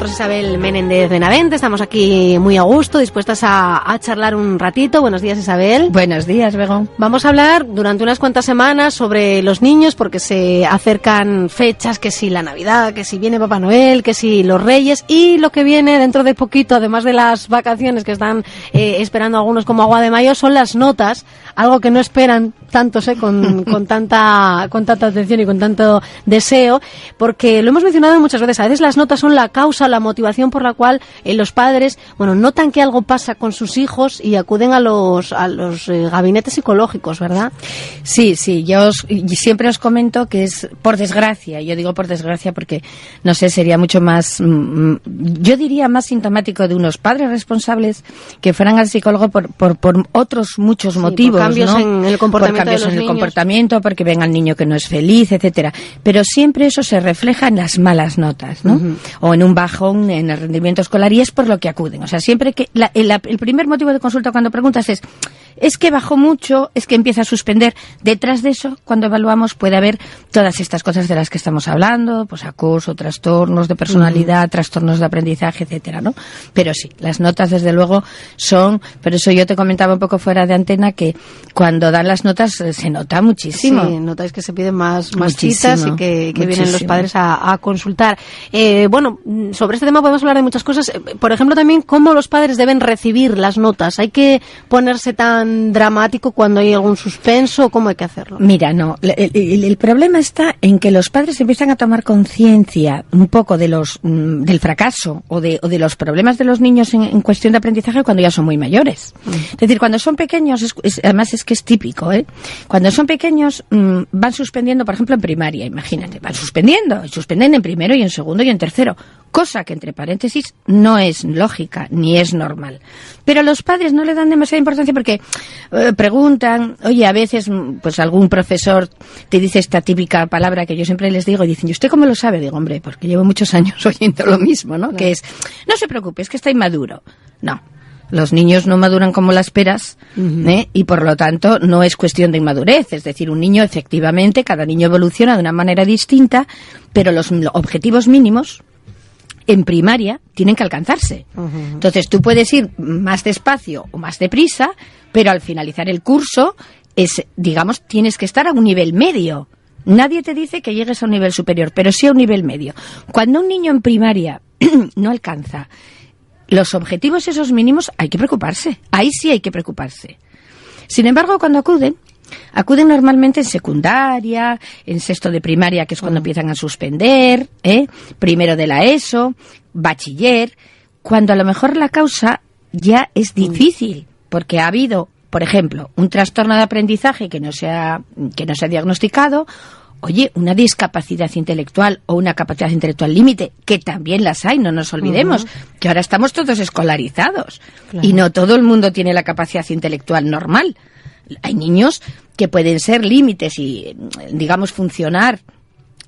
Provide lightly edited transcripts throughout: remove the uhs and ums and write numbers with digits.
nosotros Isabel Menéndez Benavente, estamos aquí muy a gusto, dispuestas a charlar un ratito. Buenos días, Isabel. Buenos días, Bego. Vamos a hablar durante unas cuantas semanas sobre los niños, porque se acercan fechas, que si la Navidad, que si viene Papá Noel, que si los Reyes, y lo que viene dentro de poquito, además de las vacaciones que están esperando algunos como agua de mayo, son las notas, algo que no esperan tantos con tanta atención y con tanto deseo, porque lo hemos mencionado muchas veces, a veces las notas son la causa, la motivación por la cual los padres, notan que algo pasa con sus hijos y acuden a los gabinetes psicológicos, ¿verdad? Sí, yo siempre os comento que es por desgracia, yo digo por desgracia porque, no sé, sería mucho más, yo diría más sintomático de unos padres responsables que fueran al psicólogo por otros muchos motivos, por cambios, ¿no? En el comportamiento de los niños. Comportamiento, porque ven al niño que no es feliz, etcétera. Pero siempre eso se refleja en las malas notas, ¿no? Uh-huh. O en un bajón en el rendimiento escolar, y es por lo que acuden. O sea, siempre que el primer motivo de consulta cuando preguntas es que bajó mucho, es que empieza a suspender. Detrás de eso, cuando evaluamos, puede haber todas estas cosas de las que estamos hablando, pues acoso, trastornos de personalidad, trastornos de aprendizaje, etcétera, ¿no? Pero sí, las notas desde luego son, por eso yo te comentaba un poco fuera de antena que cuando dan las notas se nota muchísimo. Sí, notáis que se piden más citas y que vienen los padres a consultar. Sobre este tema podemos hablar de muchas cosas. Por ejemplo, también cómo los padres deben recibir las notas. ¿Hay que ponerse tan dramático cuando hay algún suspenso? ¿Cómo hay que hacerlo? Mira, no. El problema está en que los padres empiezan a tomar conciencia un poco de del fracaso o de los problemas de los niños en cuestión de aprendizaje cuando ya son muy mayores. Es decir, cuando son pequeños, además es que es típico, cuando son pequeños van suspendiendo, por ejemplo, en primaria, imagínate, suspenden en primero y en segundo y en tercero, cosa que, entre paréntesis, no es lógica ni es normal. Pero los padres no le dan demasiada importancia porque preguntan, oye, a veces pues algún profesor te dice esta típica palabra que yo siempre les digo y dicen, ¿y usted cómo lo sabe? Digo, hombre, porque llevo muchos años oyendo lo mismo, ¿no? Claro. Que es, no se preocupe, es que está inmaduro. No. Los niños no maduran como las peras, y por lo tanto no es cuestión de inmadurez. Es decir, un niño, efectivamente, cada niño evoluciona de una manera distinta, pero los objetivos mínimos en primaria tienen que alcanzarse. Entonces tú puedes ir más despacio o más deprisa, pero al finalizar el curso tienes que estar a un nivel medio. Nadie te dice que llegues a un nivel superior, pero sí a un nivel medio. Cuando un niño en primaria no alcanza los objetivos esos mínimos, hay que preocuparse. Ahí sí hay que preocuparse. Sin embargo, cuando acuden normalmente en secundaria, en sexto de primaria, que es cuando empiezan a suspender, primero de la ESO, bachiller, cuando a lo mejor la causa ya es difícil, porque ha habido, por ejemplo, un trastorno de aprendizaje que no se ha diagnosticado. Oye, una discapacidad intelectual o una capacidad intelectual límite, que también las hay, no nos olvidemos, que ahora estamos todos escolarizados, claro, y no todo el mundo tiene la capacidad intelectual normal. Hay niños que pueden ser límites y, digamos, funcionar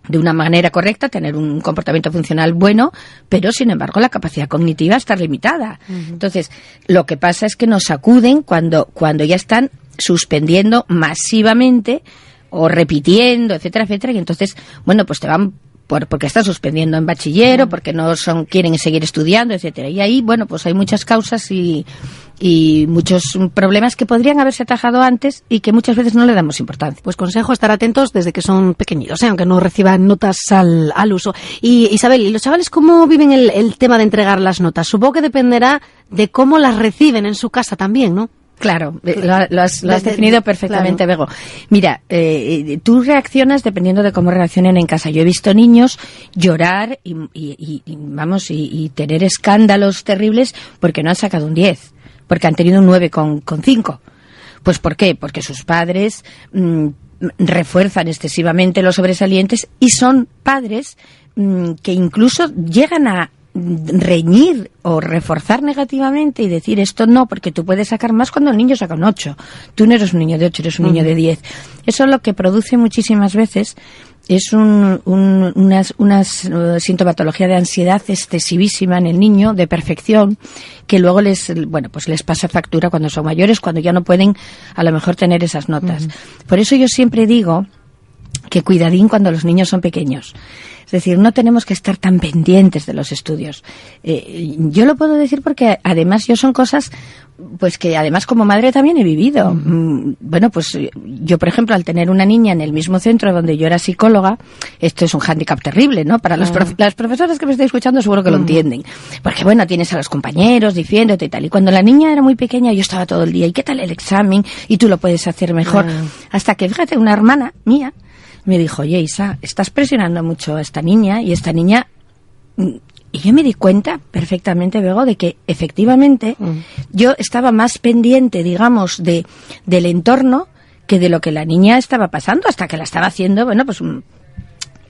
de una manera correcta, tener un comportamiento funcional bueno, pero sin embargo la capacidad cognitiva está limitada. Entonces, lo que pasa es que nos acuden cuando ya están suspendiendo masivamente o repitiendo, etcétera, etcétera, y entonces, pues te van porque están suspendiendo en bachiller o porque quieren seguir estudiando, etcétera. Y ahí, pues hay muchas causas y muchos problemas que podrían haberse atajado antes y que muchas veces no le damos importancia. Pues consejo, estar atentos desde que son pequeñitos, aunque no reciban notas al uso. Y Isabel, ¿y los chavales cómo viven el tema de entregar las notas? Supongo que dependerá de cómo las reciben en su casa también, ¿no? Claro, lo has definido perfectamente, claro. Bego. Mira, tú reaccionas dependiendo de cómo reaccionen en casa. Yo he visto niños llorar y tener escándalos terribles porque no han sacado un 10, porque han tenido un 9,5. Pues ¿por qué? Porque sus padres refuerzan excesivamente los sobresalientes y son padres que incluso llegan a reñir o reforzar negativamente y decir esto no, porque tú puedes sacar más cuando el niño saca un 8. Tú no eres un niño de 8, eres un niño de 10. Eso lo que produce muchísimas veces es una sintomatología de ansiedad excesivísima en el niño, de perfección, que luego les pasa factura cuando son mayores, cuando ya no pueden a lo mejor tener esas notas. Por eso yo siempre digo que cuidadín cuando los niños son pequeños. Es decir, no tenemos que estar tan pendientes de los estudios. Yo lo puedo decir porque además son cosas pues que además como madre también he vivido. Bueno, pues yo, por ejemplo, al tener una niña en el mismo centro donde yo era psicóloga, esto es un hándicap terrible, ¿no? Para las profesoras que me estáis escuchando seguro que lo entienden. Porque, bueno, tienes a los compañeros diciéndote y tal. Y cuando la niña era muy pequeña, yo estaba todo el día, ¿y qué tal el examen? Y tú lo puedes hacer mejor. Hasta que, fíjate, una hermana mía me dijo, oye, Isa, estás presionando mucho a esta niña, y esta niña... Y yo me di cuenta perfectamente, Bego, de que efectivamente yo estaba más pendiente, digamos, del entorno que de lo que la niña estaba pasando, hasta que la estaba haciendo, bueno, pues...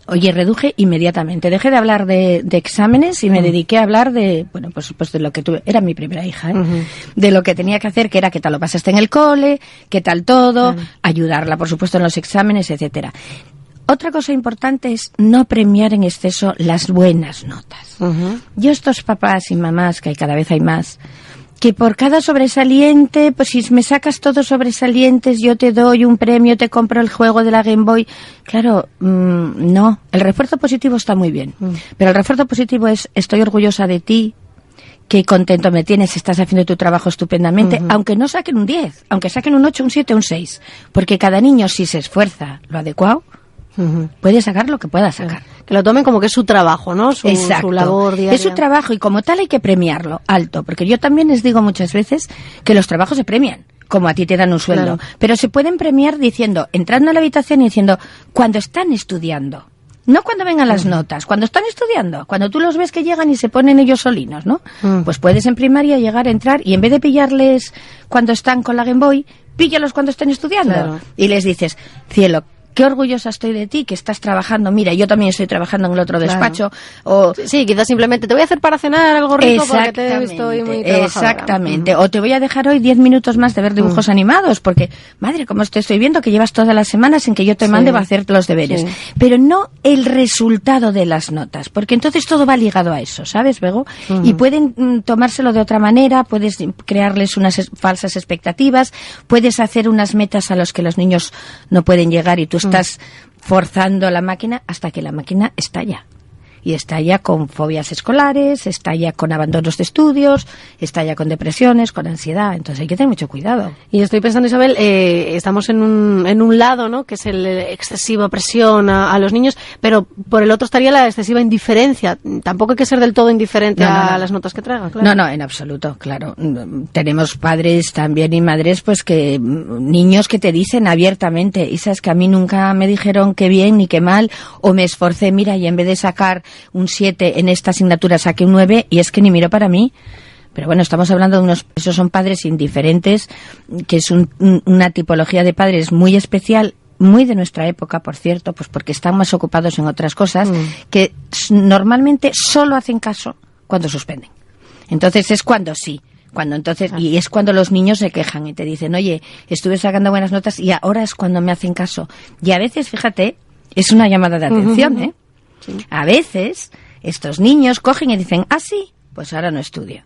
Oye, reduje inmediatamente. Dejé de hablar de exámenes y me dediqué a hablar de, bueno, pues de lo que tuve. Era mi primera hija, de lo que tenía que hacer, que era qué tal lo pasaste en el cole, qué tal todo, ayudarla, por supuesto, en los exámenes, etcétera. Otra cosa importante es no premiar en exceso las buenas notas. Yo estos papás y mamás, que cada vez hay más, que por cada sobresaliente, pues si me sacas todos sobresalientes, yo te doy un premio, te compro el juego de la Game Boy. Claro, no. El refuerzo positivo está muy bien. Pero el refuerzo positivo es, estoy orgullosa de ti, qué contento me tienes, estás haciendo tu trabajo estupendamente, aunque no saquen un 10, aunque saquen un 8, un 7, un 6. Porque cada niño, si se esfuerza lo adecuado, puede sacar lo que pueda sacar. Que lo tomen como que es su trabajo, ¿no? Su labor diaria. Es su trabajo y como tal hay que premiarlo alto. Porque yo también les digo muchas veces que los trabajos se premian, como a ti te dan un sueldo. Claro. Pero se pueden premiar diciendo, entrando a la habitación y diciendo, cuando están estudiando. No cuando vengan las notas, cuando están estudiando. Cuando tú los ves que llegan y se ponen ellos solinos, ¿no? Pues puedes en primaria llegar a entrar y en vez de pillarles cuando están con la Game Boy, píllalos cuando estén estudiando. Claro. Y les dices, cielo, qué orgullosa estoy de ti, que estás trabajando. Mira, yo también estoy trabajando en el otro despacho. O... Sí, quizás simplemente te voy a hacer para cenar algo rico porque te estoy muy trabajadora. Exactamente. O te voy a dejar hoy 10 minutos más de ver dibujos animados, porque, madre, como te estoy viendo que llevas todas las semanas sin que yo te mande va a hacer los deberes. Sí. Pero no el resultado de las notas, porque entonces todo va ligado a eso, ¿sabes, Bego? Y pueden tomárselo de otra manera, puedes crearles unas falsas expectativas, puedes hacer unas metas a las que los niños no pueden llegar y tú estás forzando la máquina hasta que la máquina estalla. Y estalla con fobias escolares, estalla con abandonos de estudios, estalla con depresiones, con ansiedad. Entonces hay que tener mucho cuidado. Y estoy pensando, Isabel, estamos en un lado, ¿no?, que es el excesiva presión a los niños, pero por el otro estaría la excesiva indiferencia. Tampoco hay que ser del todo indiferente a las notas que traigan, claro. No, en absoluto, claro. Tenemos padres también y madres, pues que niños que te dicen abiertamente, y sabes que a mí nunca me dijeron qué bien ni qué mal, o me esforcé, mira, y en vez de sacar un 7 en esta asignatura saqué un 9 y es que ni miro para mí. Pero bueno, estamos hablando de esos son padres indiferentes, que es una tipología de padres muy especial, muy de nuestra época, por cierto, pues porque están más ocupados en otras cosas, que normalmente solo hacen caso cuando suspenden. Entonces es cuando sí. Y es cuando los niños se quejan y te dicen, oye, estuve sacando buenas notas y ahora es cuando me hacen caso. Y a veces, fíjate, es una llamada de atención, ¿eh? Sí. A veces estos niños cogen y dicen, sí, pues ahora no estudio.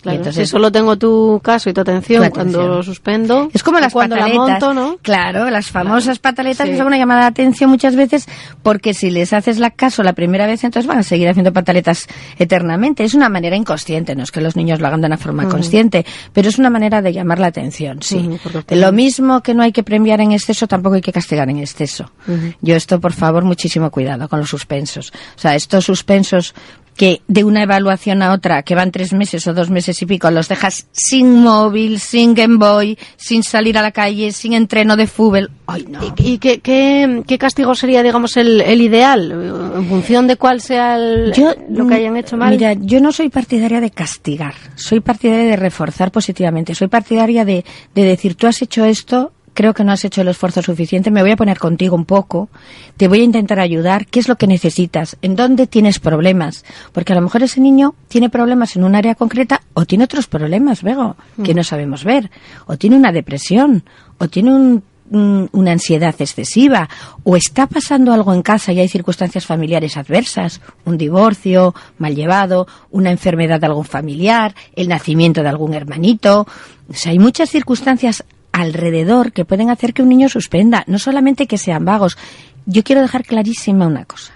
Claro, entonces, si solo tengo tu caso y tu atención cuando lo suspendo, es como las pataletas, la monto, ¿no? Claro, las famosas pataletas que son una llamada de atención muchas veces, porque si les haces caso la primera vez, entonces van a seguir haciendo pataletas eternamente. Es una manera inconsciente, no es que los niños lo hagan de una forma consciente, pero es una manera de llamar la atención, sí. Lo mismo que no hay que premiar en exceso, tampoco hay que castigar en exceso. Yo esto, por favor, muchísimo cuidado con los suspensos. O sea, estos suspensos que de una evaluación a otra, que van 3 meses o 2 meses y pico, los dejas sin móvil, sin Game Boy, sin salir a la calle, sin entreno de fútbol. ¡Ay, no! ¿Y qué castigo sería, digamos, el ideal? ¿En función de cuál sea lo que hayan hecho mal? Mira, yo no soy partidaria de castigar. Soy partidaria de reforzar positivamente. Soy partidaria de decir, tú has hecho esto, creo que no has hecho el esfuerzo suficiente, me voy a poner contigo un poco, te voy a intentar ayudar, ¿qué es lo que necesitas? ¿En dónde tienes problemas? Porque a lo mejor ese niño tiene problemas en un área concreta o tiene otros problemas, Bego, que no sabemos ver, o tiene una depresión, o tiene una ansiedad excesiva, o está pasando algo en casa y hay circunstancias familiares adversas, un divorcio mal llevado, una enfermedad de algún familiar, el nacimiento de algún hermanito. O sea, hay muchas circunstancias alrededor que pueden hacer que un niño suspenda, no solamente que sean vagos. Yo quiero dejar clarísima una cosa.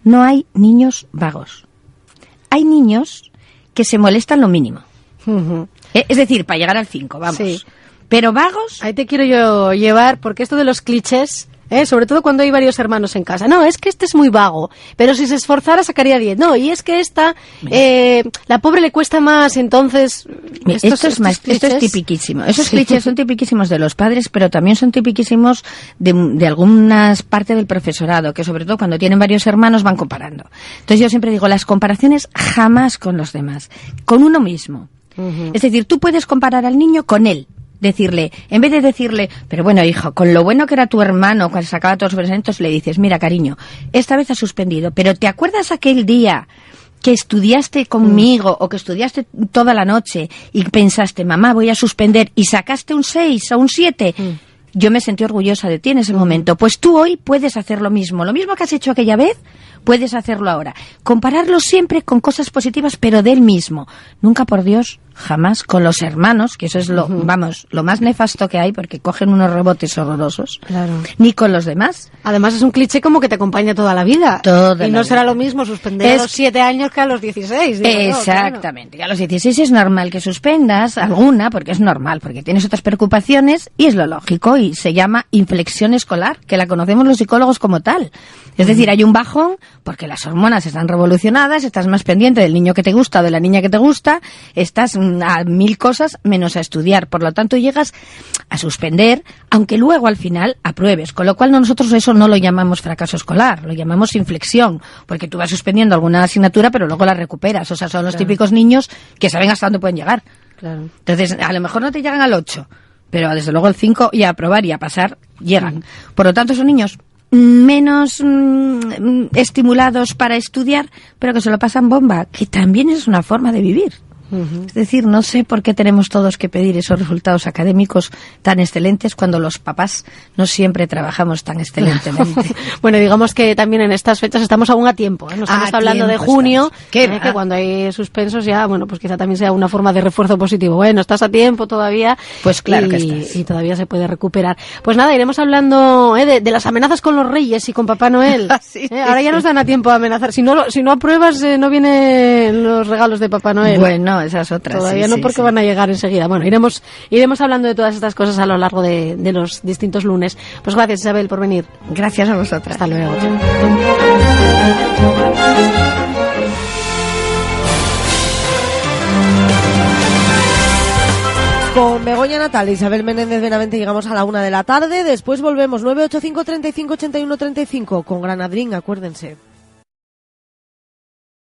no hay niños vagos. Hay niños que se molestan lo mínimo. Uh-huh. Es decir, para llegar al 5, vamos. Sí. Pero vagos... Ahí te quiero yo llevar, porque esto de los clichés, sobre todo cuando hay varios hermanos en casa. No, es que este es muy vago, pero si se esforzara sacaría 10. No, y es que esta, la pobre le cuesta más, entonces... Esto es tipiquísimo. Esos clichés son tipiquísimos de los padres, pero también son tipiquísimos de algunas partes del profesorado, que sobre todo cuando tienen varios hermanos van comparando. Entonces yo siempre digo, las comparaciones jamás con los demás, con uno mismo. Uh-huh. Es decir, tú puedes comparar al niño con él. Decirle, en vez de decirle, pero bueno, hijo, con lo bueno que era tu hermano cuando sacaba todos los presentes, le dices, mira, cariño, esta vez ha suspendido, pero ¿te acuerdas aquel día que estudiaste conmigo o que estudiaste toda la noche y pensaste, mamá, voy a suspender y sacaste un 6 o un 7? Yo me sentí orgullosa de ti en ese momento. Pues tú hoy puedes hacer lo mismo que has hecho aquella vez, puedes hacerlo ahora. Compararlo siempre con cosas positivas, pero del mismo. Nunca, por Dios, jamás con los hermanos, que eso es lo más nefasto que hay, porque cogen unos rebotes horrorosos. Claro. Ni con los demás. Además es un cliché como que te acompaña toda la vida. Y no será lo mismo suspender a los 7 años que a los 16. Exactamente. Claro. A los 16 es normal que suspendas alguna, porque es normal, porque tienes otras preocupaciones y es lo lógico, y se llama inflexión escolar, que la conocemos los psicólogos como tal. Es decir, hay un bajón porque las hormonas están revolucionadas, estás más pendiente del niño que te gusta o de la niña que te gusta, estás a 1000 cosas menos a estudiar. Por lo tanto, llegas a suspender, aunque luego al final apruebes. Con lo cual nosotros eso no lo llamamos fracaso escolar, lo llamamos inflexión, porque tú vas suspendiendo alguna asignatura, pero luego la recuperas. O sea, son los típicos niños que saben hasta dónde pueden llegar. Claro. Entonces, a lo mejor no te llegan al 8, pero desde luego el 5 y a aprobar y a pasar llegan. Por lo tanto, son niños menos estimulados para estudiar, pero que se lo pasan bomba, que también es una forma de vivir. Es decir, no sé por qué tenemos todos que pedir esos resultados académicos tan excelentes cuando los papás no siempre trabajamos tan excelentemente. Bueno, digamos que también en estas fechas estamos aún a tiempo, ¿eh? No estamos hablando de junio, que cuando hay suspensos ya, bueno, pues quizá también sea una forma de refuerzo positivo. Bueno, estás a tiempo todavía. Pues claro que estás. Y todavía se puede recuperar. Pues nada, iremos hablando de las amenazas con los Reyes y con Papá Noel. Ahora ya nos dan a tiempo a amenazar. Si no apruebas, no vienen los regalos de Papá Noel. Bueno, esas otras. Todavía no, porque van a llegar enseguida. Bueno, iremos hablando de todas estas cosas a lo largo de los distintos lunes. Pues gracias, Isabel, por venir. Gracias a vosotras. Hasta luego. Con Begoña Natal e Isabel Menéndez Benavente llegamos a la 1 de la tarde. Después volvemos 985 35 81 35 con Granadrín, acuérdense.